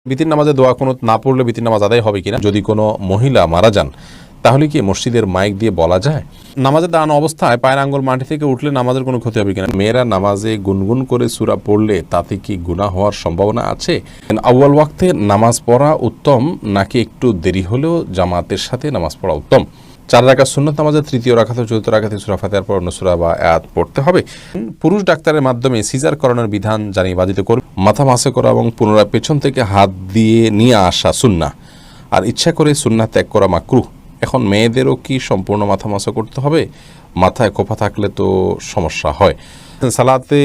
বিতির নামাজে দোয়া কুনুত না পড়লে বিতির নামাজ আদায় হবে কিনা? যদি কোনো মহিলা মারা যান তাহলে কি মসজিদের মাইক দিয়ে বলা যায়? নামাজে দাঁড়ানো অবস্থায় পায়ের আঙ্গুল মাটি থেকে উঠলে নামাজের কোনো ক্ষতি হবে কিনা? মেয়েরা নামাজে গুনগুন করে সূরা পড়লে তাতে কি গুনাহ হওয়ার সম্ভাবনা আছে? আউয়াল ওয়াক্তে নামাজ পড়া উত্তম নাকি একটু দেরি হলেও জামাতের সাথে নামাজ পড়া উত্তম? 4 রাকাত সুন্নাত নামাজের তৃতীয় রাকাত ও চতুর্থ রাকাতে সূরা ফাতিহার পর অন্য সূরা বা আয়াত পড়তে হবে। পুরুষ ডাক্তারের মাধ্যমে সিজার করানোর বিধান জানিয়ে বাধিত করবে। মাথা মাসে করা এবং পুনরায় পেছন থেকে হাত দিয়ে নিয়ে আসা সুন্নাহ, আর ইচ্ছা করে সুন্নাহ ত্যাগ করা মাকরুহ। এখন মেয়েদেরও কি সম্পূর্ণ মাথা মাসা করতে হবে? মাথায় খোপা থাকলে তো সমস্যা হয়। সালাতে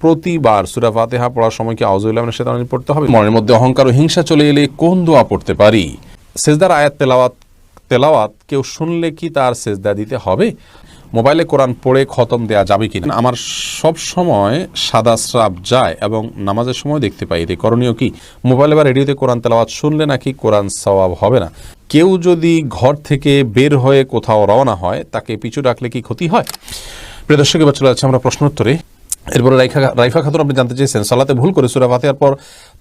প্রতিবার সূরা ফাতিহা পড়ার সময় কি আউযু বিল্লাহি মিনাশ শাইতানির রাজিম পড়তে হবে? মনের মধ্যে অহংকার ও হিংসা চলে এলে কোন দোয়া পড়তে পারি? সেজদার আয়াত তেলাওয়াত কেউ শুনলে কি তার সেজদা দিতে হবে? মোবাইলে কোরআন পড়ে খতম দেয়া যাবে কিনা? আমার সব সময় সাদা স্রাব যায় এবং নামাজের সময় দেখতে পাই, এতে করণীয় কি? মোবাইলে বা রেডিওতে কোরআন তেলাওয়াত শুনলে নাকি কোরআন সওয়াব হবে না? কেউ যদি ঘর থেকে বের হয়ে কোথাও রওনা হয় তাকে পিছু ডাকলে কি ক্ষতি হয়? প্রিয় দর্শক, এবার চলে যাচ্ছে আমরা প্রশ্নোত্তরে। এরপরে রাইফা খাতুন আপনি জানতে চেয়েছেন, সালাতে ভুল করে সূরা ফাতিহার পর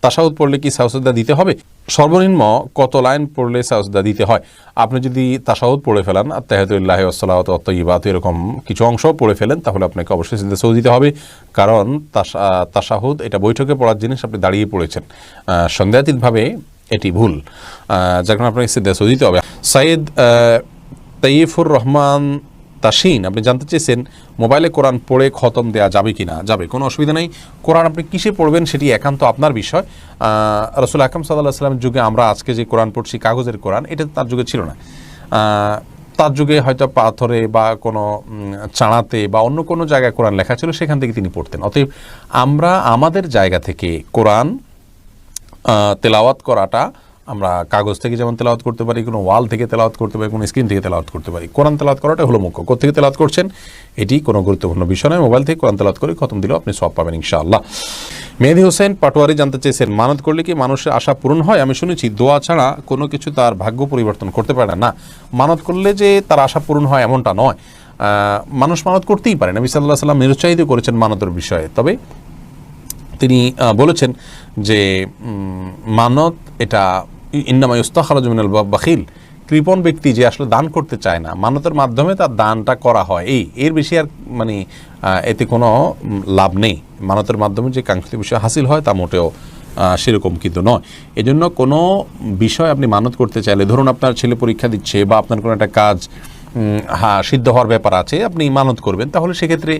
তাশাহুদ পড়লে কি সাজদা দিতে হবে? সর্বনিম্ন কত লাইন পড়লে সাজদা দিতে হয়? আপনি যদি তাশাহুদ পড়ে ফেলেন, আত্তাহিয়াতুল্লাহি ওয়াস সালাওয়াতু ওয়াত তাইয়্যিবাত এরকম কিছু অংশ পড়ে ফেলেন, তাহলে আপনাকে অবশ্যই সিজদা সহু দিতে হবে। কারণ তাশাহুদ এটা বৈঠকে পড়ার জিনিস, আপনি দাঁড়িয়ে পড়েছেন, সন্দেহাতীতভাবে এটি ভুল, যার কারণে আপনাকে সিজদা সহু দিতে হবে। সাইয়েদ তাইয়িফুর রহমান তাসিন আপনি জানতে চেয়েছেন, মোবাইলে কোরআন পড়ে খতম দেয়া যাবে কি না? যাবে, কোনো অসুবিধা নেই। কোরআন আপনি কিসে পড়বেন সেটি একান্ত আপনার বিষয়। রাসূল আকরাম সাল্লাল্লাহু আলাইহি ওয়াসাল্লামের যুগে আমরা আজকে যে কোরআন পড়ছি কাগজের কোরআন, এটা তার যুগে ছিল না। তার যুগে হয়তো পাথরে বা কোনো চাড়াতে বা অন্য কোনো জায়গায় কোরআন লেখা ছিল, সেখান থেকে তিনি পড়তেন। অতএব আমরা আমাদের জায়গা থেকে কোরআন তেলাওয়াত করাটা, আমরা কাগজ থেকে যেমন তেলাওয়াত করতে পারি, কোনো ওয়াল থেকে তেলাওয়াত করতে পারি, কোনো স্ক্রিন থেকে তেলাওয়াত করতে পারি, কোরআন তেলাওয়াত করাটা হলো মুখ্য। কোথেকে তেলাওয়াত করছেন এটি কোনো গুরুত্বপূর্ণ বিষয় নয়। মোবাইল থেকে কোরআন তেলাওয়াত করে খতম দিলেও আপনি সওয়াব পাবেন ইনশাআল্লাহ। মেহেদি হোসেন পাটোয়ারি জানতে চেয়েছেন, মানত করলে কি মানুষের আশা পূরণ হয়? আমি শুনেছি দোয়া ছাড়া কোনো কিছু তার ভাগ্য পরিবর্তন করতে পারে না। মানত করলে যে তার আশা পূরণ হয় এমনটা নয়। মানুষ মানত করতেই পারে। নবী সাল্লাল্লাহু আলাইহি ওয়াসাল্লাম নিরুৎসাহিত করেছেন মানতের বিষয়ে, তবে তিনি বলেছেন যে মানত এটা ইন্নামা ইস্তাখরাজু মিনাল বাখিল, কৃপণ ব্যক্তি যে আসলে দান করতে চায় না, মানতের মাধ্যমে তার দানটা করা হয়, এর বেশি আর এতে কোনো লাভ নেই। মানতের মাধ্যমে যে কাঙ্ক্ষিত বিষয় হাসিল হয় তা মোটেও সেরকম কিন্তু নয়। এজন্য কোনো বিষয় আপনি মানত করতে চাইলে, ধরুন আপনার ছেলে পরীক্ষা দিচ্ছে বা আপনার কোনো একটা কাজ সিদ্ধ হওয়ার ব্যাপার আছে, আপনি মানত করবেন, তাহলে সেক্ষেত্রে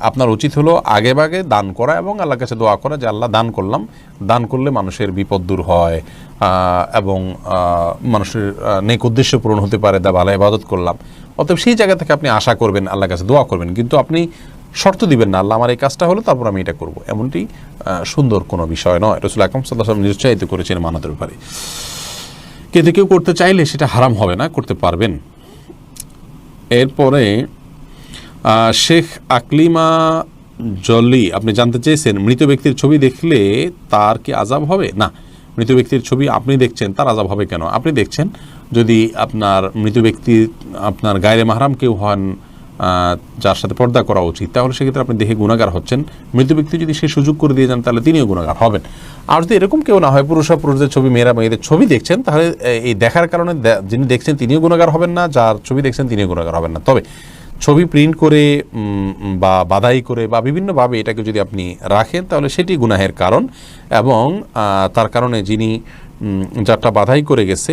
আপনার উচিত হলো আগে ভাগে দান করা এবং আল্লাহর কাছে দোয়া করা যে আল্লাহ দান করলাম, দান করলে মানুষের বিপদ দূর হয় এবং মানুষের নেক উদ্দেশ্য পূরণ হতে পারে, ভালো ইবাদত করলাম। অতএব সেই জায়গা থেকে আপনি আশা করবেন, আল্লাহর কাছে দোয়া করবেন, কিন্তু আপনি শর্ত দিবেন না আল্লাহ আমার এই কাজটা হলো তারপর আমি এটা করব, এমনটি সুন্দর কোনো বিষয় নয়। রাসূল আকরাম সাল্লাল্লাহু আলাইহি ওয়াসাল্লাম নিরুৎসাহিত করেছেন মানতের ব্যাপারে। কিন্তু কেউ করতে চাইলে সেটা হারাম হবে না, করতে পারবেন। এরপরে শেখ আকলিমা জলি আপনি জানতে চেয়েছেন, মৃত ব্যক্তির ছবি দেখলে তার কি আযাব হবে? না, মৃত ব্যক্তির ছবি আপনি দেখছেন, তার আযাব হবে কেন? আপনি দেখছেন, যদি আপনার মৃত ব্যক্তি আপনার গায়রে মাহরাম কেউ হন, যার সাথে পর্দা করা উচিত, তাহলে সেক্ষেত্রে আপনি দেখে গুনাহগার হচ্ছেন। মৃত ব্যক্তি যদি সে সুযোগ করে দিয়ে যান তাহলে তিনিও গুনাহগার হবেন। আর যদি এরকম কেউ না হয়, পুরুষদের ছবি, মেয়েরা মেয়েদের ছবি দেখছেন, তাহলে এই দেখার কারণে যিনি দেখছেন তিনিও গুনাহগার হবেন না, যার ছবি দেখছেন তিনিও গুনাহগার হবেন না। তবে ছবি প্রিন্ট করে বা বাধাই করে বা বিভিন্নভাবে এটাকে যদি আপনি রাখেন তাহলে সেটি গুনাহের কারণ, এবং তার কারণে যিনি যারটা বাধাই করে গেছে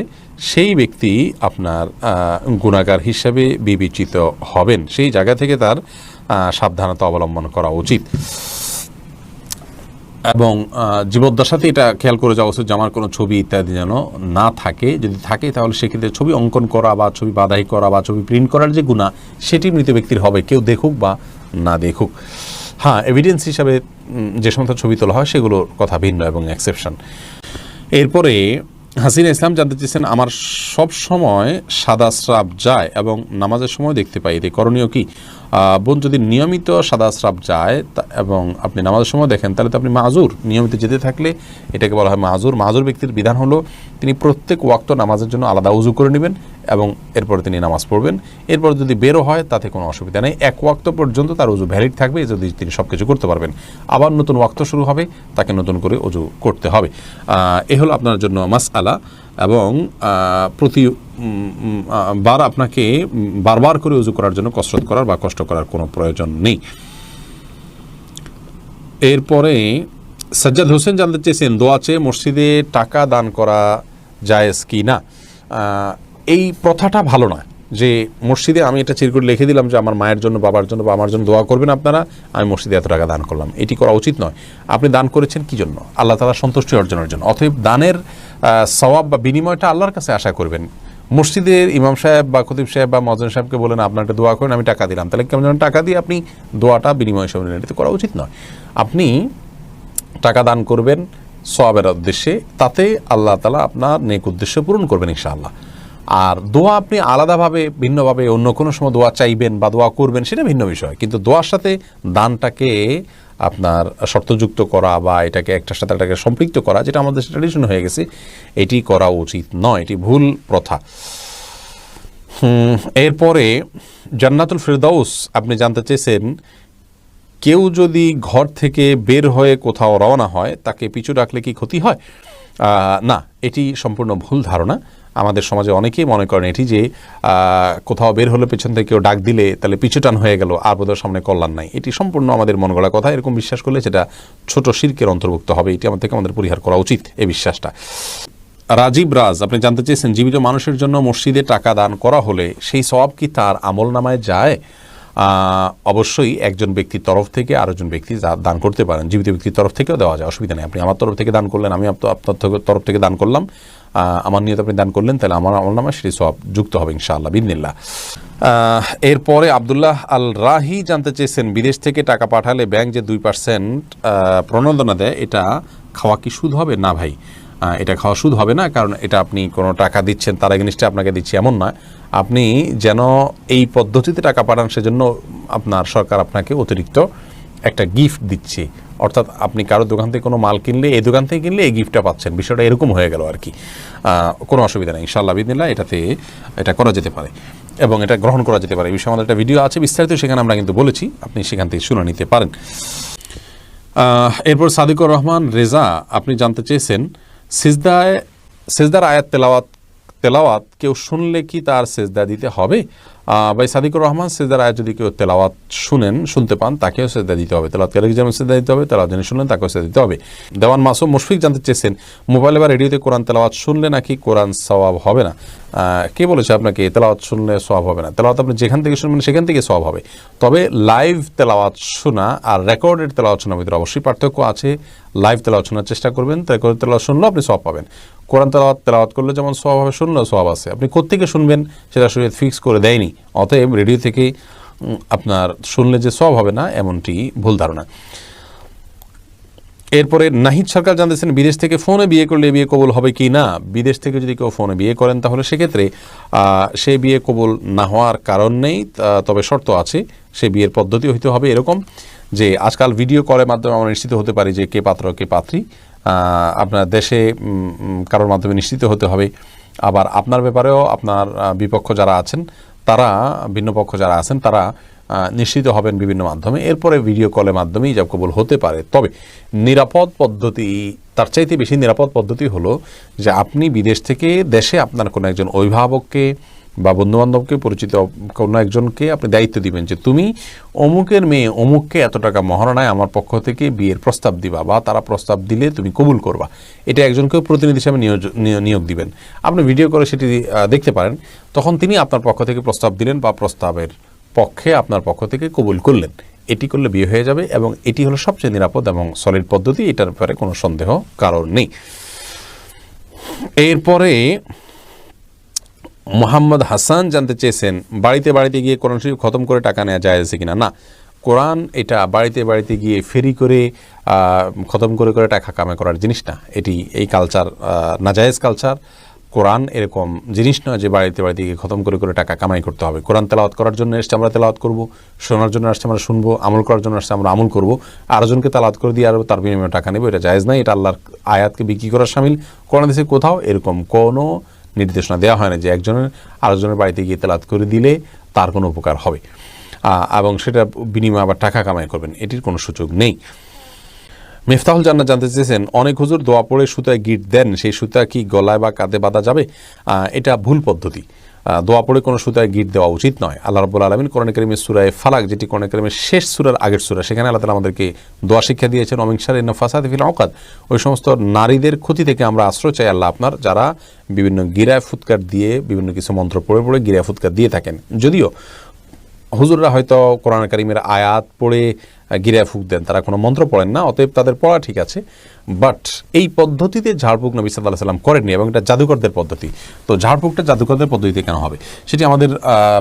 সেই ব্যক্তি আপনার গুনাহগার হিসাবে বিবেচিত হবেন। সেই জায়গা থেকে তার সাবধানতা অবলম্বন করা উচিত এবং জীবদ্দশাতে এটা খেয়াল করে যাওয়া উচিত যে আমার কোনো ছবি ইত্যাদি যেন না থাকে। যদি থাকে তাহলে সেক্ষেত্রে ছবি অঙ্কন করা বা ছবি বাধাই করা বা ছবি প্রিন্ট করার যে গুনাহ সেটি মৃত ব্যক্তির হবে, কেউ দেখুক বা না দেখুক। হ্যাঁ, এভিডেন্স হিসাবে যে সমস্ত ছবি তোলা হয় সেগুলোর কথা ভিন্ন এবং এক্সেপশন। এরপরে হাসিনা ইসলাম জানতে চেয়েছেন, আমার সব সময় সাদা স্রাব যায় এবং নামাজের সময় দেখতে পাই, এতে করণীয় কি? বোন যদি নিয়মিত সাদা স্রাব যায় এবং আপনি নামাজের সময় দেখেন তাহলে তো আপনি মাজুর, নিয়মিত যেতে থাকলে এটাকে বলা হয় মাজুর। মাজুর ব্যক্তির বিধান হলো তিনি প্রত্যেক ওয়াক্ত নামাজের জন্য আলাদা উজু করে নেবেন এবং এরপরে তিনি নামাজ পড়বেন। এরপর যদি বেরো হয় তাতে কোনো অসুবিধা নেই, এক ওয়াক্ত পর্যন্ত তার উজু ভ্যালিড থাকবে, যদি তিনি সব কিছু করতে পারবেন। আবার নতুন ওয়াক্ত শুরু হবে, তাকে নতুন করে উজু করতে হবে। এ হলো আপনার জন্য মাসআলা, এবং প্রতি বার আপনাকে বারবার করে উজু করার জন্য কসরত করার বা কষ্ট করার কোনো প্রয়োজন নেই। এরপরে সাজ্জাদ হোসেন জানতে চেয়েছেন দোয়া চেয়ে মসজিদে টাকা দান করা জায়েজ কি না। এই প্রথাটা ভালো না যে মসজিদে আমি এটা চিরকুট লিখে দিলাম যে আমার মায়ের জন্য, বাবার জন্য বা আমার জন্য দোয়া করবেন আপনারা, আমি মসজিদে এত টাকা দান করলাম। এটি করা উচিত নয়। আপনি দান করেছেন কি জন্য? আল্লাহ তাআলার সন্তুষ্টি অর্জনের জন্য। অতএব দানের সওয়াব বা বিনিময়টা আল্লাহর কাছে আশা করবেন। মসজিদের ইমাম সাহেব বা খতিব সাহেব বা মজন সাহেবকে বলেন আপনার একটা দোয়া করেন, আমি টাকা দিলাম, তাহলে কেমন যেন টাকা দিয়ে আপনি দোয়াটা বিনিময় হিসেবে নিলেন, এটা করা উচিত নয়। আপনি টাকা দান করবেন সওয়াবের উদ্দেশ্যে, তাতে আল্লাহ তাআলা আপনার নেক উদ্দেশ্য পূরণ করবেন ইনশাআল্লাহ। আর দোয়া আপনি আলাদাভাবে ভিন্নভাবে অন্য কোনো সময় দোয়া চাইবেন বা দোয়া করবেন, সেটা ভিন্ন বিষয়, কিন্তু দোয়ার সাথে দানটাকে আপনার শর্তযুক্ত করা বা এটাকে একটার সাথে এটাকে সম্পৃক্ত করা, যেটা আমাদের ট্র্যাডিশন হয়ে গেছে, এটি করা উচিত নয়, এটি ভুল প্রথা। এরপরে জান্নাতুল ফেরদাউস আপনি জানতে চেয়েছেন কেউ যদি ঘর থেকে বের হয়ে কোথাও রওনা হয় তাকে পিছু ডাকলে কি ক্ষতি হয়? না, এটি সম্পূর্ণ ভুল ধারণা। আমাদের সমাজে অনেকেই মনে করেন এটি যে কোথাও বের হলে পেছন থেকে কেউ ডাক দিলে তাহলে পিছুটান হয়ে গেল, আর বোধহয় সামনে কল্যাণ নাই। এটি সম্পূর্ণ আমাদের মন গড়া কথা। এরকম বিশ্বাস করলে সেটা ছোট শিরকের অন্তর্ভুক্ত হবে। এটি আমাদের পরিহার করা উচিত, এই বিশ্বাসটা। রাজীব রাজ আপনি জানতে চেয়েছেন জীবিত মানুষের জন্য মসজিদে টাকা দান করা হলে সেই সওয়াব কি তার আমল নামায় যায়? অবশ্যই একজন ব্যক্তির তরফ থেকে আরেকজন ব্যক্তি দান করতে পারেন, জীবিত ব্যক্তির তরফ থেকেও দেওয়া যায়, অসুবিধা নেই। আপনি আমার তরফ থেকে দান করলেন, আমি আপনার তরফ থেকে দান করলাম, আমার নিয়ত আপনি দান করলেন, তাহলে আমার আমল নামায় সেটি সওয়াব যুক্ত হবে ইনশাআল্লাহ বিইذনিল্লাহ। এরপরে আব্দুল্লাহ আল রাহি জানতে চেয়েছেন বিদেশ থেকে টাকা পাঠালে ব্যাংক যে 2% প্রণোদনা দেয়, এটা খাওয়া কি সুদ হবে? না ভাই, এটা খাওয়া সুদ হবে না, কারণ এটা আপনি কোনো টাকা দিচ্ছেন তার এগেইনস্টে আপনাকে দিচ্ছে এমন নয়। আপনি যেন এই পদ্ধতিতে টাকা পাঠান সেজন্য আপনার সরকার আপনাকে অতিরিক্ত একটা গিফট দিচ্ছে, অর্থাৎ আপনি কারো দোকান থেকে কোনো মাল কিনলে এই দোকান থেকে কিনলে এই গিফটটা পাচ্ছেন, বিষয়টা এরকম হয়ে গেল আর কি। কোনো অসুবিধা নেই ইনশাআল্লাহ বিইذনিল্লাহ, এটা করা যেতে পারে এবং এটা গ্রহণ করা যেতে পারে। এই বিষয়ে আমাদের একটা ভিডিও আছে বিস্তারিত, সেখানে আমরা কিন্তু বলেছি, আপনি সেখান থেকে শুনে নিতে পারেন। এরপর সাদিকুর রহমান রেজা আপনি জানতে চেয়েছেন সেজদার আয়াত তেলাওয়াত কেউ শুনলে কি তার সেজদা দিতে হবে? ভাই সাদিকুর রহমান, সেজদার আয়াত যদি কেউ তেলাওয়াত শুনতে পান তাকেও সেজদা দিতে হবে। তেলাওয়াতকারীকে যেমন সেজদা দিতে হবে, তেলাওয়াত যিনি শুনলেন তাকেও সেজদা দিতে হবে। দেওয়ান মাসুম মুশফিক জানতে চেয়েছেন মোবাইলে বা রেডিওতে কোরআন তেলাওয়াত শুনলে নাকি কোরআন সওয়াব হবে না? কে বলেছে আপনাকে তেলাওয়াত শুনলে সওয়াব হবে না? তেলাওয়াত আপনি যেখান থেকে শুনবেন সেখান থেকে সওয়াব হবে। তবে লাইভ তেলাওয়াত শোনা আর রেকর্ডেড তেলাওয়াত শোনার ভিতরে অবশ্যই পার্থক্য আছে। লাইভ তেলাওয়াত শোনার চেষ্টা করবেন, রেকর্ডেড তেলাওয়াত শুনলেও আপনি সওয়াব পাবেন। কোরআন তেলাওয়াত করলে যেমন সওয়াব হবে, শুনলেও সওয়াব আছে। আপনি কোত্থেকে শুনবেন সেটা শরীয়ত ফিক্স করে দেয়নি, অতএব রেডিও থেকে আপনার শুনলে যে সওয়াব হবে না এমনটি ভুল ধারণা। এরপরে নাহিদ সরকার জানতেছেন বিদেশ থেকে ফোনে বিয়ে করলে বিয়ে কবুল হবে কি না? বিদেশ থেকে যদি কেউ ফোনে বিয়ে করেন তাহলে সেক্ষেত্রে সে বিয়ে কবুল না হওয়ার কারণ নেই, তবে শর্ত আছে। সে বিয়ের পদ্ধতি হইতে হবে এরকম যে আজকাল ভিডিও কলের মাধ্যমে আমরা নিশ্চিত হতে পারি যে কে পাত্র কে পাত্রী। আপনার দেশে কারোর মাধ্যমে নিশ্চিত হতে হবে। আবার আপনার ব্যাপারেও আপনার বিপক্ষ যারা আছেন তারা, ভিন্ন পক্ষ যারা আছেন তারা নিশ্চিত হবেন বিভিন্ন মাধ্যমে। এরপরে ভিডিও কলের মাধ্যমেই ইজাব কবুল হতে পারে। তবে নিরাপদ পদ্ধতি, তার চাইতে বেশি নিরাপদ পদ্ধতি হলো যে আপনি বিদেশ থেকে দেশে আপনার কোনো একজন অভিভাবককে বা বন্ধুবান্ধবকে, পরিচিত কোনো একজনকে আপনি দায়িত্ব দিবেন যে তুমি অমুকের মেয়ে অমুককে এত টাকা মহারণায় আমার পক্ষ থেকে বিয়ের প্রস্তাব দিবা, বা তারা প্রস্তাব দিলে তুমি কবুল করবা। এটা একজনকে প্রতিনিধি হিসাবে নিয়োগ দিবেন। আপনি ভিডিও করে সেটি দেখতে পারেন, তখন তিনি আপনার পক্ষ থেকে প্রস্তাব দিলেন বা প্রস্তাবের পক্ষে আপনার পক্ষ থেকে কবুল করলেন। এটি করলে বিয়ে হয়ে যাবে এবং এটি হলো সবচেয়ে নিরাপদ এবং সলিড পদ্ধতি, এটার ব্যাপারে কোনো সন্দেহ কারণ নেই। এরপরে মোহাম্মদ হাসান জানতে চেয়েছেন বাড়িতে গিয়ে কোরআন শরীফ খতম করে টাকা নেওয়া যায় আছে কিনা? না, কোরআন এটা বাড়িতে গিয়ে ফেরি করে খতম করে টাকা কামাই করার জিনিস না। এই কালচার নাজায়েজ কালচার। কোরআন এরকম জিনিস নয় যে বাড়িতে বাড়িতে গিয়ে খতম করে করে টাকা কামাই করতে হবে। কোরআন তেলাওয়াত করার জন্য এসছে আমরা তেলাওয়াত করব, শোনার জন্য আসছে আমরা শুনবো, আমল করার জন্য আসছে আমরা আমল করব। আরেকজনকে তেলাওয়াত করে দিয়ে আর তার বিনিময়ে টাকা নেব, এটা জায়েজ নাই। এটা আল্লাহর আয়াতকে বিক্রি করার শামিল। কোরআন হাদিসে কোথাও এরকম কোনো নির্দেশনা দেওয়া হয় না যে একজনের আরেকজনের বাড়িতে গিয়ে তেলাওয়াত করে দিলে তার কোনো উপকার হবে এবং সেটা বিনিময়ে আবার টাকা কামাই করবেন, এটির কোনো সুযোগ নেই। মিফতাহুল জান্নাত জানতে চেয়েছেন, অনেক হুজুর দোয়া পড়ে সুতায় গিট দেন, সেই সুতা কি গলায় বা কাঁধে বাঁধা যাবে? এটা ভুল পদ্ধতি। দোয়া পড়ে কোনো সুতায় গিট দেওয়া উচিত নয়। আল্লাহ রাব্বুল আলামিন কোরআন কারীমের সূরা ফালাক, যেটি কোরআন কারীমের শেষ সূরার আগের সূরা, সেখানে আল্লাহ তাআলা আমাদেরকে দোয়া শিক্ষা দিয়েছেন, ওয়া মিন শাররি নাফাসাতি ফিল উকাদ। ওই সমস্ত নারীদের ক্ষতি থেকে আমরা আশ্রয় চাই আল্লাহ আপনার, যারা বিভিন্ন গিরায় ফুৎকার দিয়ে বিভিন্ন কিছু মন্ত্র পড়ে পড়ে গিরায় ফুৎকার দিয়ে থাকেন। যদিও হুজুররা হয়তো কোরআন কারীমের আয়াত পড়ে গিরায় ফুঁক দেন, তারা কোনো মন্ত্র পড়েন না, অতএব তাদের পড়া ঠিক আছে। বাট এই পদ্ধতিতে ঝাড়ফুঁক নবী সাল্লাল্লাহু আলাইহি সাল্লাম করেননি এবং এটা জাদুকরদের পদ্ধতি। তো ঝাড়ফুঁকটা জাদুকরদের পদ্ধতিতে কেন হবে? সেটি আমাদের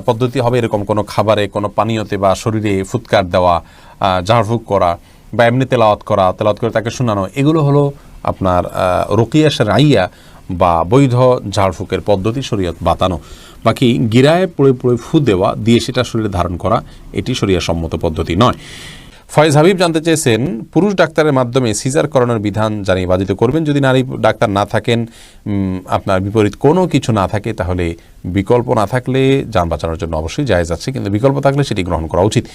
পদ্ধতি হবে এরকম কোনো খাবারে, কোনো পানীয়তে বা শরীরে ফুৎকার দেওয়া, ঝাড়ফুঁক করা বা এমনি তেলাওয়াত করে তাকে শোনানো, এগুলো হলো আপনার রুকিয়া শারঈয়া বা বৈধ ঝাড়ফুঁকের পদ্ধতি, শরীয়ত বাতানো। বাকি গিরায় পড়ে পড়ে ফু দেওয়া দিয়ে সেটা শরীরে ধারণ করা, এটি শরীয়ত সম্মত পদ্ধতি নয়। ফয়েজ হাবিব জানতে চেয়েছেন, পুরুষ ডাক্তারের মাধ্যমে সিজার করানোর বিধান জানিয়ে বাধিত করবেন। যদি নারী ডাক্তার না থাকেন, আপনার বিপরীত কোনো কিছু না থাকে, তাহলে বিকল্প না থাকলে যান বাঁচানোর জন্য অবশ্যই জায়েজ আছে, কিন্তু বিকল্প থাকলে সেটি গ্রহণ করা উচিত।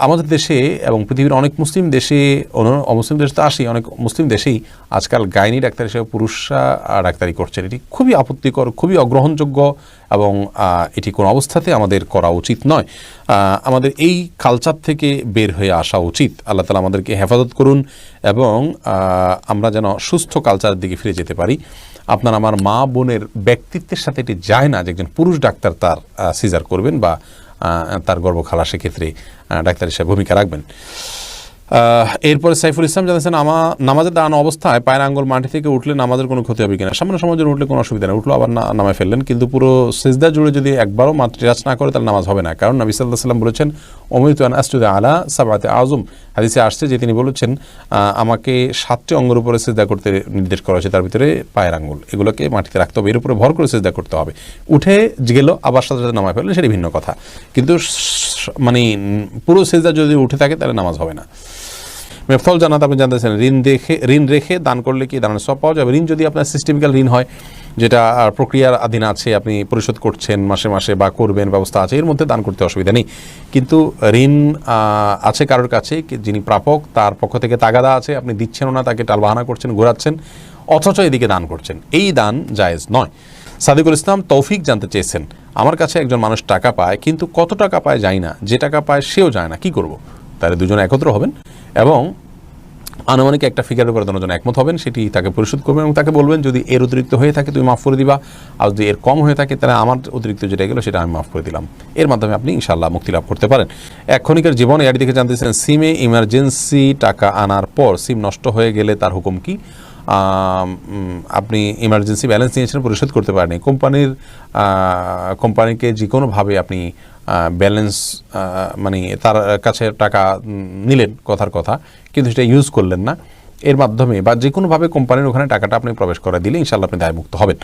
আমাদের দেশে এবং পৃথিবীর অনেক মুসলিম দেশে, অমুসলিম দেশে তো আসি, অনেক মুসলিম দেশেই আজকাল গাইনি ডাক্তার হিসেবে পুরুষরা ডাক্তারি করছেন। এটি খুবই আপত্তিকর, খুবই অগ্রহণযোগ্য এবং এটি কোনো অবস্থাতে আমাদের করা উচিত নয়। আমাদের এই কালচার থেকে বের হয়ে আসা উচিত। আল্লাহ তাআলা আমাদেরকে হেফাজত করুন এবং আমরা যেন সুস্থ কালচারের দিকে ফিরে যেতে পারি। আপনার আমার মা বোনের ব্যক্তিত্বের সাথে এটি যায় না যে একজন পুরুষ ডাক্তার তার সিজার করবেন বা তার গর্ভখালাসের ক্ষেত্রে ডাক্তার হিসেবে ভূমিকা রাখবেন। এরপরে সাইফুল ইসলাম জানাচ্ছেন, নামাজের দাঁড়ানো অবস্থায় পায়ের আঙ্গুল মাটি থেকে উঠলে নামাজের কোনো ক্ষতি হবে কিনা? সামান্য সময় জন্য উঠলে কোনো অসুবিধা নেই, উঠলো আবার নামায় ফেললেন, কিন্তু পুরো সিজদা জুড়ে যদি একবারও মাটি টাচ না করে তাহলে নামাজ হবে না। কারণ নবী সাল্লাল্লাহু আলাইহি ওয়াসাল্লাম বলেছেন, উমিরতু আন আসজুদা আলা সাবআতি আযম। হাদিসে আসছে যে তিনি বলেছেন, আমাকে 7টি অঙ্গের উপরে সিজদা করতে নির্দেশ করা হয়েছে, তার ভিতরে পায়ের আঙ্গুল, এগুলোকে মাটিতে রাখতে হবে, এর উপরে ভর করে সিজদা করতে হবে। উঠে গেল আবার সাথে সাথে নামায় ফেললেন, সেটি ভিন্ন কথা, কিন্তু মানে পুরো সিজদা যদি উঠে থাকে তাহলে নামাজ হবে না। মেফতাহুল জান্নাত আপনি জানতেছেন, ঋণ রেখে দান করলে কি দানের সওয়াব পাওয়া যাবে? ঋণ যদি আপনার সিস্টেমিক্যাল ঋণ হয়, যেটা প্রক্রিয়ার অধীন আছে, আপনি পরিশোধ করছেন মাসে মাসে বা করবেন, ব্যবস্থা আছে, এর মধ্যে দান করতে অসুবিধা নেই। কিন্তু ঋণ আছে কারোর কাছে, যিনি প্রাপক, তার পক্ষ থেকে তাগাদা আছে, আপনি দিচ্ছেনও না, তাকে টালবাহানা করছেন, ঘোরাচ্ছেন, অথচ এদিকে দান করছেন, এই দান জায়েজ নয়। সাদিকুল ইসলাম তৌফিক জানতে চেয়েছেন, আমার কাছে একজন মানুষ টাকা পায় কিন্তু কত টাকা পায় জানি না, যে টাকা পায় সেও যায় না, কি করব? তাহলে দুজনে একত্র হবেন এবং আনুমানিক একটা ফিগারের উপরে দুজন একমত হবেন, সেটি তাকে পরিশোধ করবেন এবং তাকে বলবেন, যদি এর অতিরিক্ত হয়ে থাকে তুমি মাফ করে দিবা, আর যদি এর কম হয়ে থাকে তাহলে আমার অতিরিক্ত যেটা গেলো সেটা আমি মাফ করে দিলাম। এর মাধ্যমে আপনি ইনশাআল্লাহ মুক্তি লাভ করতে পারেন। এক ক্ষণিকের জীবন এর দিকে জানতেছেন, সিমে ইমার্জেন্সি টাকা আনার পর সিম নষ্ট হয়ে গেলে তার হুকুম কি? আপনি ইমার্জেন্সি ব্যালেন্স নিয়েছেন, পরিশোধ করতে পারেনি, কোম্পানিকে যে কোনোভাবে আপনি ব্যালেন্স মানে তার কাছে টাকা নিলেন, কথার কথা, কিন্তু সেটা ইউজ করলেন না, এর মাধ্যমে বা যে কোনোভাবে কোম্পানির ওখানে টাকাটা আপনি প্রবেশ করে দিলে ইনশাআল্লাহ আপনি দায়মুক্ত হবেন।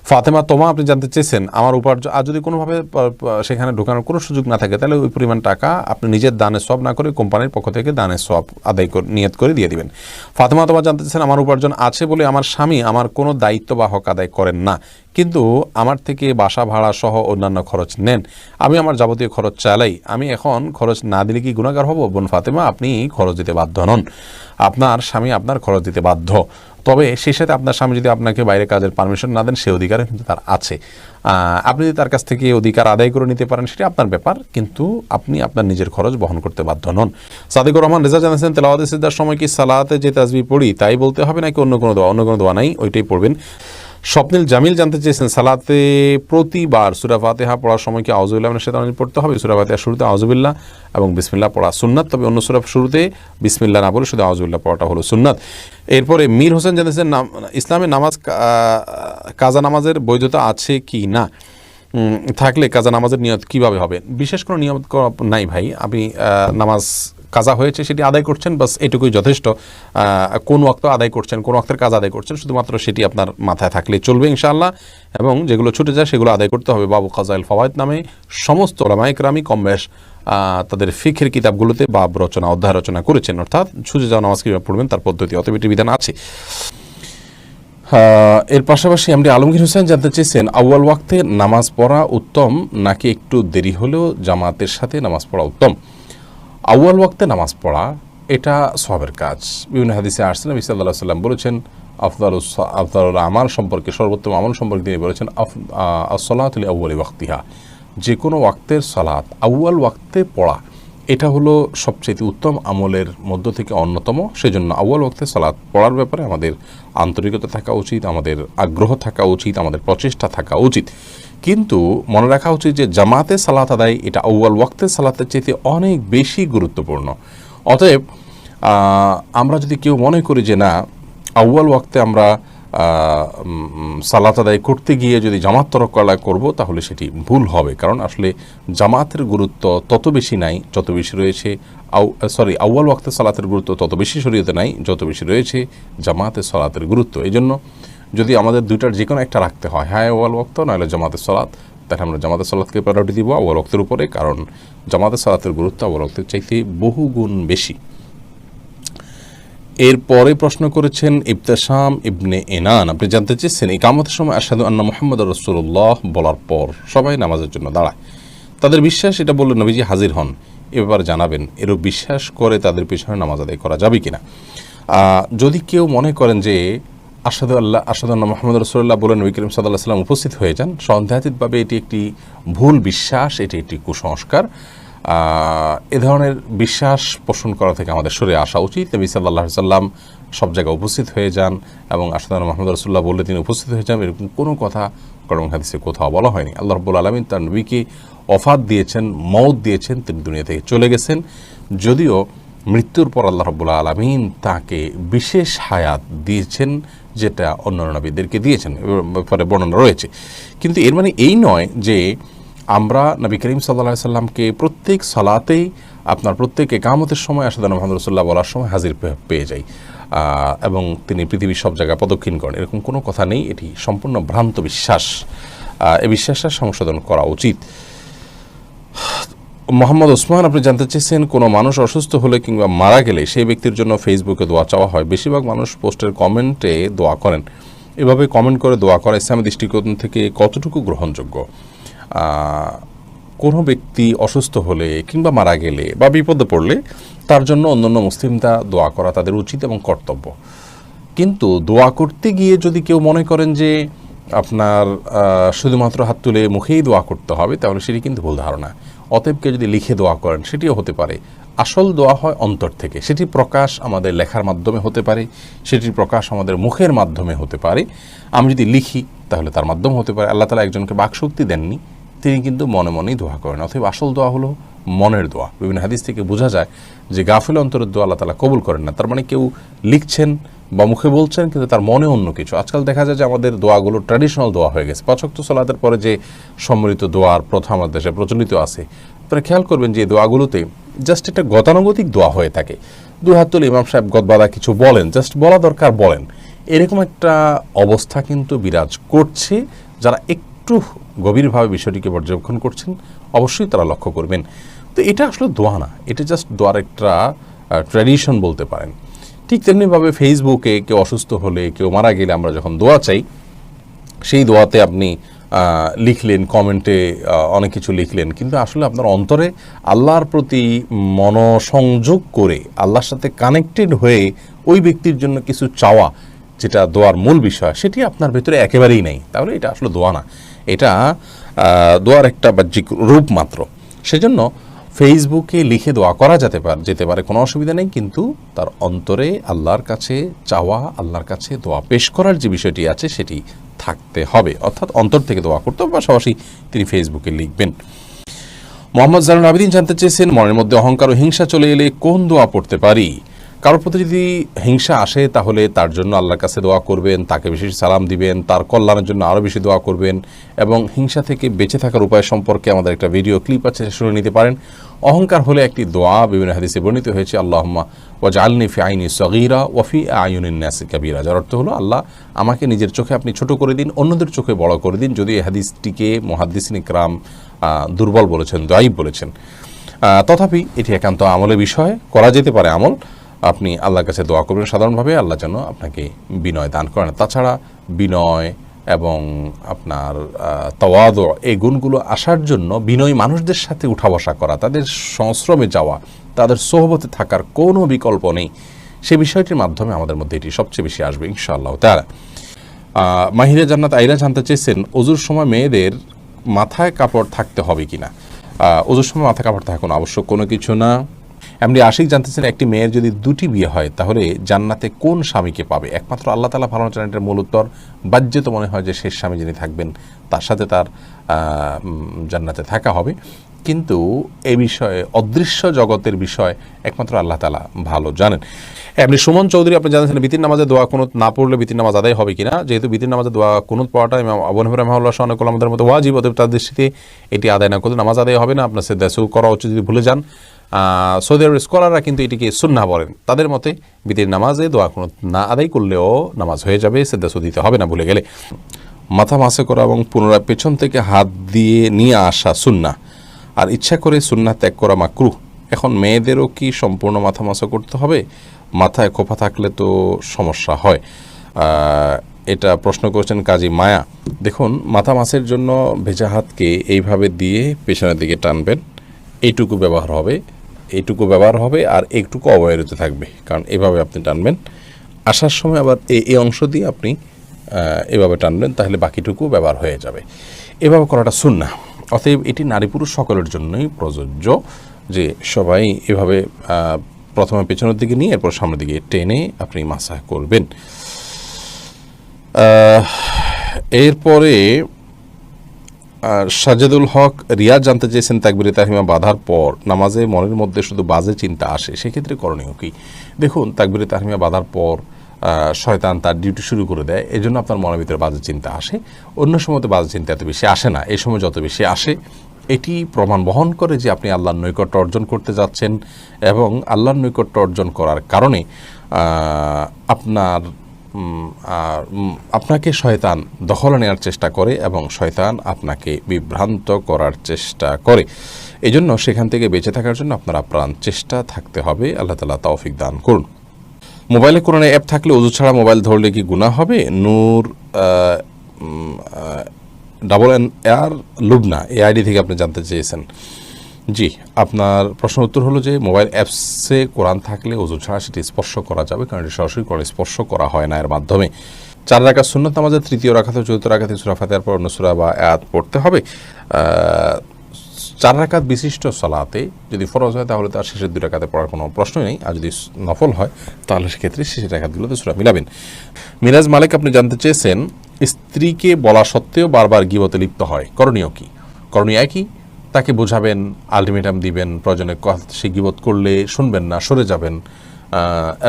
ফাতেমা তোমা আপনি জানতে চেয়েছেন, আমার উপার্জন আর যদি কোনোভাবে সেখানে ঢোকানোর কোনো সুযোগ না থাকে, তাহলে ওই পরিমাণ টাকা আপনি নিজের দানের সওয়াব না করে কোম্পানির পক্ষ থেকে দানের সওয়াব আদায় করে নিয়ত করে দিয়ে দিবেন। ফাতেমা তোমা জানতে চেয়েছেন, আমার উপার্জন আছে বলে আমার স্বামী আমার কোনো দায়িত্ব বা হক আদায় করেন না, কিন্তু আমার থেকে বাসা ভাড়া সহ অন্যান্য খরচ নেন, আমি আমার যাবতীয় খরচ চালাই, আমি এখন খরচ না দিলে কি গুনাহগার হব? বোন ফাতেমা, আপনি খরচ দিতে বাধ্য নন, আপনার স্বামী আপনার খরচ দিতে বাধ্য। তবে সেই সাথে আপনার স্বামী যদি আপনাকে বাইরে কাজের পারমিশন না দেন, সে অধিকার কিন্তু তার আছে, আপনি যদি তার কাছ থেকে অধিকার আদায় করে নিতে পারেন সেটা আপনার ব্যাপার, কিন্তু আপনি আপনার নিজের খরচ বহন করতে বাধ্য নন। সাদিকুর রহমান রেজা জানাচ্ছেন, তেলাওয়াতে সিজদার সময় কি সালাতে যে তাসবিহ পড়ি তাই বলতে হবে নাকি অন্য কোনো দোয়া? অন্য কোনো দোয়া নাই, ওইটাই পড়বেন। স্বপ্নিল জামিল জানতে চেয়েছেন, সালাতে প্রতিবার সূরা ফাতিহা পড়ার সময় কি আউযুবিল্লাহি মিনাশ শাইতানির রাজিম পড়তে হবে? সূরা ফাতিহার শুরুতে আউযুবিল্লাহ এবং বিসমিল্লাহ পড়া সুন্নাত, তবে অন্য সূরার শুরুতে বিসমিল্লাহ না বলে শুধু আউযুবিল্লাহ পড়াটা হলো সুন্নাত। এরপরে মীর হোসেন জানতেছেন, ইসলামে নামাজ কাজা নামাজের বৈধতা আছে কি না? থাকলে কাজা নামাজের নিয়ত কিভাবে হবে? বিশেষ কোনো নিয়ত নাই ভাই, আপনি নামাজ কাজা হয়েছে সেটি আদায় করছেন, বাস এটুকুই যথেষ্ট। কোন ওয়াক্ত আদায় করছেন, কোন ওয়াক্তের কাজ আদায় করছেন, শুধুমাত্র সেটি আপনার মাথায় থাকলে চলবে ইনশাআল্লাহ। এবং যেগুলো ছুটে যায় সেগুলো আদায় করতে হবে। বাবু কাজাইল ফাওয়ায়েদ নামে সমস্ত উলামায়ে কেরামি কম বেশ তাদের ফিকহের কিতাবগুলোতে বাব রচনা, অধ্যায় রচনা করেছেন, অর্থাৎ ছুটে যাওয়া নামাজ কীভাবে পড়বেন তার পদ্ধতি, অতএব এটির বিধান আছে। এর পাশাপাশি এমডি আলমগীর হোসেন জানতে চেয়েছেন, আউয়াল ওয়াক্তে নামাজ পড়া উত্তম নাকি একটু দেরি হলেও জামাতের সাথে নামাজ পড়া উত্তম? আউয়াল ওয়াক্তে নামাজ পড়া এটা সওয়াবের কাজ। বিভিন্ন হাদিসে আসছে নবী সাল্লাল্লাহু আলাইহি ওয়াসাল্লাম বলেছেন, আফদালুল আমাল সম্পর্কে, সর্বোত্তম আমল সম্পর্কে তিনি বলেছেন, as-সালাতু লি-আউয়ালি ওয়াক্তিহা, যে কোনো ওয়াক্তের সালাত আউয়াল ওয়াক্তে পড়া এটা হলো সবচেয়ে উত্তম আমলের মধ্য থেকে অন্যতম। সেজন্য আউয়াল ওয়াক্তে সালাত পড়ার ব্যাপারে আমাদের আন্তরিকতা থাকা উচিত, আমাদের আগ্রহ থাকা উচিত, আমাদের প্রচেষ্টা থাকা উচিত। কিন্তু মনে রাখা উচিত যে জামাতে সালাত আদায় এটা আউয়াল ওয়াক্তে সালাতের চাইতে অনেক বেশি গুরুত্বপূর্ণ। অতএব আমরা যদি কেউ মনে করি যে না আউয়াল ওয়াক্তে আমরা সালাত আদায় করতে গিয়ে যদি জামাত তরক করব, তাহলে সেটি ভুল হবে। কারণ আসলে জামাতের গুরুত্ব তত বেশি নাই যত বেশি রয়েছে আউয়াল ওয়াক্তে সালাতের গুরুত্ব তত বেশি শরীয়তে নাই যত বেশি রয়েছে জামাতের সালাতের গুরুত্ব। এই জন্য যদি আমাদের দুইটার যে কোনো একটা রাখতে হয়, হ্যাঁ আউয়াল ওয়াক্ত নইলে জামাতের সালাত, তাহলে আমরা জামাতের সালাতকে প্রায়োরিটি দিব আউয়াল ওয়াক্তের উপরে, কারণ জামাতের সালাতের গুরুত্ব আউয়াল ওয়াক্তের চাইতে বহু গুণ বেশি। এরপরে প্রশ্ন করেছেন ইবতেসাম ইবনে এনান, আপনি জানতে চেয়েছেন ইকামতের সময় আশহাদু আন্না মুহাম্মাদুর রাসূলুল্লাহ বলার পর সবাই নামাজের জন্য দাঁড়ায়, তাদের বিশ্বাস এটা বললে নবীজি হাজির হন, এ ব্যাপারে জানাবেন। এরূপ বিশ্বাস করে তাদের পিছনে নামাজ আদায় করা যাবে কিনা? যদি কেউ মনে করেন যে আশহাদু আন্না মুহাম্মাদুর রাসূলুল্লাহ বলে নবী করিম সাল্লাল্লাহু আলাইহি ওয়াসাল্লাম উপস্থিত হয়ে যান, সন্দেহাতীতভাবে এটি একটি ভুল বিশ্বাস, এটি একটি কুসংস্কার। এ ধরনের বিশ্বাস পোষণ করা থেকে আমাদের সরে আসা উচিত। নবী সাল্লাল্লাহু আলাইহি ওয়াসাল্লাম সব জায়গায় উপস্থিত হয়ে যান এবং আশহাদু আন্না মুহাম্মাদুর রাসূলুল্লাহ বললে তিনি উপস্থিত হয়ে যান, এরকম কোনো কথা কোরআন হাদিসে কোথাও বলা হয়নি। আল্লাহ রাব্বুল আলামিন তার নবীকে ওফাত দিয়েছেন, মওত দিয়েছেন, তিনি দুনিয়া থেকে চলে গেছেন। যদিও মৃত্যুর পর আল্লাহ রাব্বুল আলামিন তাকে বিশেষ হায়াত দিয়েছেন, যেটা অন্যান্য নবীদেরকে দিয়েছেন, ব্যাপারে বর্ণনা রয়েছে। কিন্তু এর মানে এই নয় যে আমরা নবী করিম সাল্লাল্লাহু আলাইহি সাল্লামকে প্রত্যেক সালাতেই প্রত্যেক ইকামতের সময় আশহাদু আন্না মুহাম্মাদুর রাসূলুল্লাহ বলার সময় হাজির পেয়ে যাই এবং তিনি পৃথিবীর সব জায়গায় প্রদক্ষিণ করেন, এরকম কোনো কথা নেই। এটি সম্পূর্ণ ভ্রান্ত বিশ্বাস। এই বিশ্বাসটা সংশোধন করা উচিত। মোহাম্মদ ওসমান, আপনি জানতে চেয়েছেন কোনো মানুষ অসুস্থ হলে কিংবা মারা গেলে সেই ব্যক্তির জন্য ফেসবুকে দোয়া চাওয়া হয়। বেশিরভাগ মানুষ পোস্টের কমেন্টে দোয়া করেন। এভাবে কমেন্ট করে দোয়া করা ইসলামী দৃষ্টিকোণ থেকে কতটুকু গ্রহণযোগ্য? কোনো ব্যক্তি অসুস্থ হলে কিংবা মারা গেলে বা বিপদে পড়লে তার জন্য অন্যান্য মুসলিমরা দোয়া করা তাদের উচিত এবং কর্তব্য। কিন্তু দোয়া করতে গিয়ে যদি কেউ মনে করেন যে আপনার শুধুমাত্র হাত তুলে মুখেই দোয়া করতে হবে, তাহলে সেটি কিন্তু ভুল ধারণা। অতএব কেউ যদি লিখে দোয়া করেন সেটিও হতে পারে। আসল দোয়া হয় অন্তর থেকে, সেটি প্রকাশ আমাদের লেখার মাধ্যমে হতে পারে, সেটির প্রকাশ আমাদের মুখের মাধ্যমে হতে পারে। আমি যদি লিখি তাহলে তার মাধ্যম হতে পারে। আল্লাহ তাআলা একজনকে বাকশক্তি দেননি, তিনি কিন্তু মনে মনেই দোয়া করেন। অতএব আসল দোয়া হলো মনের দোয়া। বিভিন্ন হাদিস থেকে বোঝা যায় যে গাফিল অন্তরের দোয়া আল্লাহ তাআলা কবুল করেন না। তার মানে কেউ লিখছেন বা মুখে বলছেন কিন্তু তার মনে অন্য কিছু। আজকাল দেখা যায় যে আমাদের দোয়াগুলো ট্র্যাডিশনাল দোয়া হয়ে গেছে। ৫ ওয়াক্ত সালাতের পরে যে সম্মিলিত দোয়ার প্রথা আমাদের দেশে প্রচলিত আছে, আপনারা খেয়াল করবেন যে দোয়াগুলোতে জাস্ট একটা গতানুগতিক দোয়া হয়ে থাকে। দুই হাত তুলে ইমাম সাহেব গদবাদা কিছু বলেন, জাস্ট বলা দরকার বলেন, এরকম একটা অবস্থা কিন্তু বিরাজ করছে। যারা একটু গভীরভাবে বিষয়টিকে পর্যবেক্ষণ করছেন অবশ্যই তারা লক্ষ্য করবেন। তো এটা আসলে দোয়া না, এটা জাস্ট দোয়ার একটা ট্র্যাডিশন বলতে পারেন। ঠিক তেমনিভাবে ফেসবুকে কেউ অসুস্থ হলে, কেউ মারা গেলে আমরা যখন দোয়া চাই, সেই দোয়াতে আপনি লিখলেন, কমেন্টে অনেক কিছু লিখলেন, কিন্তু আসলে আপনার অন্তরে আল্লাহর প্রতি মনোসংযোগ করে আল্লাহর সাথে কানেক্টেড হয়ে ওই ব্যক্তির জন্য কিছু চাওয়া, যেটা দোয়ার মূল বিষয়, সেটি আপনার ভেতরে একেবারেই নেই। তাহলে এটা আসলে দোয়া না, এটা দোয়ার একটা বাহ্যিক রূপ মাত্র। সেজন্য ফেসবুকে লিখে দোয়া করা যেতে পারে, কোনো অসুবিধা নেই, কিন্তু তার অন্তরে আল্লাহর কাছে চাওয়া, আল্লাহর কাছে দোয়া পেশ করার যে বিষয়টি আছে সেটি থাকতে হবে। অর্থাৎ অন্তর থেকে দোয়া করতে হবে, পাশাপাশি তিনি ফেসবুকে লিখবেন। মোহাম্মদ জালাল আবেদিন জানতে চেয়েছেন মনের মধ্যে অহংকার ও হিংসা চলে এলে কোন দোয়া পড়তে পারি? কারোর প্রতি যদি হিংসা আসে তাহলে তার জন্য আল্লাহর কাছে দোয়া করবেন, তাকে বেশি সালাম দিবেন, তার কল্যাণের জন্য আরও বেশি দোয়া করবেন এবং হিংসা থেকে বেঁচে থাকার উপায় সম্পর্কে আমাদের একটা ভিডিও ক্লিপ আছে, শুনে নিতে পারেন। অহংকার হলে একটি দোয়া বিভিন্ন হাদিসে বর্ণিত হয়েছে, আল্লাহুম্মা ওয়াজআলনি ফি আইনি সগীরা ওয়া ফি আয়ুনিন নাসি কাবীরা, যার অর্থ হলো আল্লাহ আমাকে নিজের চোখে আপনি ছোট করে দিন, অন্যদের চোখে বড় করে দিন। যদি এই হাদিসটিকে মুহাদ্দিসিন ইকরাম দুর্বল বলেছেন, দায়ীফ বলেছেন, তথাপি এটি একান্ত আমলের বিষয়, করা যেতে পারে আমল। আপনি আল্লাহর কাছে দোয়া করবেন সাধারণভাবে, আল্লাহ যেন আপনাকে বিনয় দান করেন। তাছাড়া বিনয় এবং আপনার তাওয়াদু এই গুণগুলো আসার জন্য বিনয়ী মানুষদের সাথে উঠা বসা করা, তাদের সংস্রবে যাওয়া, তাদের সোহবতে থাকার কোনো বিকল্প নেই। সে বিষয়টির মাধ্যমে আমাদের মধ্যে এটি সবচেয়ে বেশি আসবে ইনশাআল্লাহ তাআলা। মাহিরা জান্নাত আইরা জানতে চেয়েছেন, ওযুর সময় মেয়েদের মাথায় কাপড় থাকতে হবে কিনা। ওযুর সময় মাথায় কাপড় থাকা কোনো আবশ্যক কোনো কিছু না। এমনি আশিক জানতেছেন, একটি মেয়ের যদি দুটি বিয়ে হয় তাহলে জান্নাতে কোন স্বামীকে পাবে? একমাত্র আল্লাহ তাআলা ভালো জানেন। এটার মূল উত্তর বাহ্যে তো মনে হয় যে শেষ স্বামী যিনি থাকবেন তার সাথে তার জান্নাতে থাকা হবে, কিন্তু এই বিষয়ে অদৃশ্য জগতের বিষয় একমাত্র আল্লাহ তাআলা ভালো জানেন। এমনি সুমন চৌধুরী আপনি জানেন বিতির নামাজে দোয়া কুনুত না পড়লে বিতির নামাজ আদায় হবে কিনা। যেহেতু বিতির নামাজে দোয়া কুনুত পড়াটা ইমাম আবু হানিফা রাহিমাহুল্লাহ সহ অনেক ওলামাদের মধ্যে ওয়াজিব, অতএব তার দৃষ্টিতে এটি আদায় না করলে নামাজ আদায় হবে না। আপনার সেজদা সুজুদ করা উচিত যদি ভুলে যান। সৌদি আরবের স্কলাররা কিন্তু এটিকে সুন্নাহ বলেন। তাদের মতে বিতির নামাজে দোয়া কুনুত না আদায় করলেও নামাজ হয়ে যাবে, সেজদা সুজুদ দিতে হবে না ভুলে গেলে। মাথা মাসে করা এবং পুনরায় পেছন থেকে হাত দিয়ে নিয়ে আসা সুন্নাহ, আর ইচ্ছা করে সুন্নাহ ত্যাগ করা মাকরুহ। এখন মেয়েদেরও কি সম্পূর্ণ মাথা মাসা করতে হবে? মাথায় খোপা থাকলে তো সমস্যা হয়। এটা প্রশ্ন করেছেন কাজী মায়া। দেখুন, মাথা মাসের জন্য ভেজা হাতকে এইভাবে দিয়ে পেছনের দিকে টানবেন, এইটুকু ব্যবহার হবে আর একটুকু অবহেলিত থাকবে, কারণ এভাবে আপনি টানবেন। আসার সময় আবার এই অংশ দিয়ে আপনি এভাবে টানবেন, তাহলে বাকিটুকু ব্যবহার হয়ে যাবে। এভাবে করাটা সুন্নাহ। অতএব এটি নারী পুরুষ সকলের জন্যই প্রযোজ্য, যে সবাই এভাবে প্রথমে পেছনের দিকে নিয়ে এরপর সামনের দিকে টেনে আপনি মাসাহ করবেন। এরপরে সাজেদুল হক রিয়াজ জানতে চেয়েছেন, তাকবীরে তাহরিমা বাঁধার পর নামাজে মনের মধ্যে শুধু বাজে চিন্তা আসে, সেক্ষেত্রে করণীয় কি? দেখুন, তাকবীরে তাহরিমা বাঁধার পর শয়তান তার ডিউটি শুরু করে দেয়, এই জন্য আপনার মনের ভিতরে বাজে চিন্তা আসে। অন্য সময় তো বাজে চিন্তা এত বেশি আসে না, এই সময় যত বেশি আসে এটি প্রমাণ বহন করে যে আপনি আল্লাহর নৈকট্য অর্জন করতে যাচ্ছেন, এবং আল্লাহর নৈকট্য অর্জন করার কারণে আপনাকে শয়তান দখলে নেওয়ার চেষ্টা করে এবং শয়তান আপনাকে বিভ্রান্ত করার চেষ্টা করে। এই জন্য সেখান থেকে বেঁচে থাকার জন্য আপনার আপ্রাণ চেষ্টা থাকতে হবে। আল্লাহ তাআলা তৌফিক দান করুন। মোবাইলে কোরআন অ্যাপ থাকলে ওযু ছাড়া মোবাইল ধরলে কি গুনাহ হবে? নূর AR লুবনা এই আইডি থেকে আপনি জানতে চেয়েছেন। জি, আপনার প্রশ্ন উত্তর হলো যে মোবাইল অ্যাপসে কোরআন থাকলে ওযু ছাড়া সেটি স্পর্শ করা যাবে, কারণ এটি সরাসরি কোরআন স্পর্শ করা হয় না এর মাধ্যমে। 4 রাকাত সুন্নাত নামাজের তৃতীয় রাকাত ও চতুর্থ রাকাতে সূরা ফাতিহার পর অন্য সূরা বা আয়াত পড়তে হবে। 4 রাকাত বিশিষ্ট সালাতে যদি ফরজ হয় তাহলে তার শেষের 2 রাকাতে পড়ার কোনো প্রশ্নই নেই, আর যদি নফল হয় তাহলে সেক্ষেত্রে শেষের রাকাতগুলোতে সূরা মিলাবেন। মিরাজ মালিক আপনি জানতে চেয়েছেন, স্ত্রীকে বলা সত্ত্বেও বারবার গীবতে লিপ্ত হয়, করণীয় কি? করণীয় একই, তাকে বোঝাবেন, আলটিমেটাম দিবেন, প্রয়োজনে সে গীবত করলে শুনবেন না, সরে যাবেন,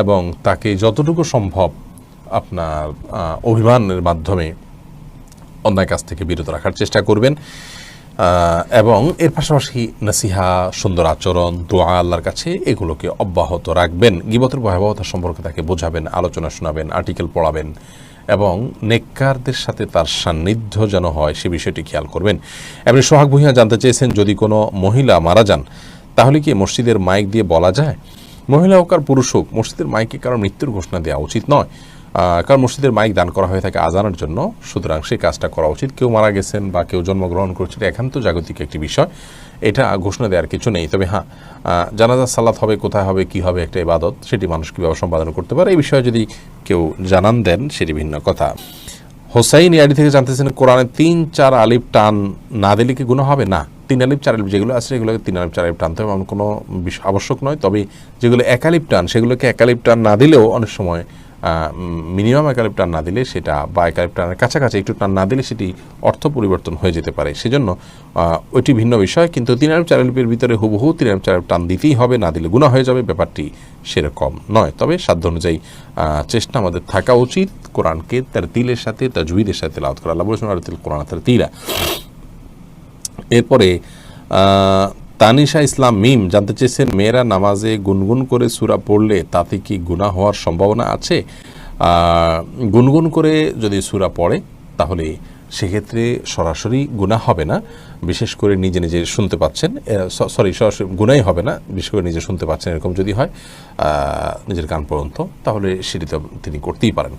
এবং তাকে যতটুকু সম্ভব আপনার অভিমানের মাধ্যমে অন্যায় কাজ থেকে বিরত রাখার চেষ্টা করবেন, এবং এর পাশাপাশি নসিহা, সুন্দর আচরণ, দোয়া আল্লাহর কাছে এগুলোকে অব্যাহত রাখবেন। গীবতের ভয়াবহতা সম্পর্কে তাকে বোঝাবেন, আলোচনা শোনাবেন, আর্টিকেল পড়াবেন, এবং নেককারদের সাথে তার সান্নিধ্য যেন হয় সে বিষয়টি খেয়াল করবেন। এমনি সোহাগ ভূঁইয়া জানতে চেয়েছেন, যদি কোনো মহিলা মারা যান তাহলে কি মসজিদের মাইক দিয়ে বলা যায়? মহিলা হোক আর পুরুষ হোক, মসজিদের মাইকে কারো মৃত্যুর ঘোষণা দেওয়া উচিত নয়, কারণ মসজিদের মাইক দান করা হয়ে থাকে আজানের জন্য, সুতরাং সেই কাজটা করা উচিত। কেউ মারা গেছেন বা কেউ জন্মগ্রহণ করছে, একান্ত জাগতিক একটি বিষয়, এটা ঘোষণা দেওয়ার কিছু নেই। তবে হ্যাঁ, জানাজার সালাত হবে, কোথায় হবে, কী হবে, একটা ইবাদত, সেটি মানুষ কীভাবে সম্পাদন করতে পারে এই বিষয়ে যদি কেউ জানান দেন সেটি ভিন্ন কথা। হোসাইন ইয়াডি থেকে জানতেছেন, কোরআনে 3-4 আলিফ টান না দিলে কি গুনাহ হবে? না, 3 আলিফ 4 আলিফ যেগুলো আছে সেগুলোকে 3 আলিফ 4 আলিফ টানতে হবে, এমন কোনো আবশ্যক নয়। তবে যেগুলো 1 আলিফ টান সেগুলোকে 1 আলিফ টান না দিলেও অনেক সময় মিনিমাম একালিপ টান না দিলে সেটা বা একালিপ টানের কাছাকাছি একটু টান না দিলে সেটি অর্থ পরিবর্তন হয়ে যেতে পারে। সেজন্য ওইটি ভিন্ন বিষয়, কিন্তু 3 আলিফ 4 আলিফের ভিতরে হুবহু 3 আলিফ 4 আলিফ টান দিতেই হবে, না দিলে গুনাহ হয়ে যাবে, ব্যাপারটি সেরকম নয়। তবে সাধ্য অনুযায়ী চেষ্টা আমাদের থাকা উচিত কোরআনকে তারতিলের সাথে তাজউইদের সাথে তেলাওয়াত করা। আল্লাহ বলেছেন আরতিল কোরআন তারতিলা। এরপরে তানিশা ইসলাম মিম জানতে চেয়েছেন, মেয়েরা নামাজে গুনগুন করে সূরা পড়লে তাতে কি গুনাহ হওয়ার সম্ভাবনা আছে? গুনগুন করে যদি সূরা পড়ে তাহলে সেক্ষেত্রে সরাসরি গুনাহ হবে না, বিশেষ করে নিজে নিজে শুনতে পাচ্ছেন, সরাসরি গুনাহই হবে না, বিশেষ করে নিজে শুনতে পাচ্ছেন এরকম যদি হয় নিজের কান পর্যন্ত, তাহলে সেটি তো তিনি করতেই পারেন।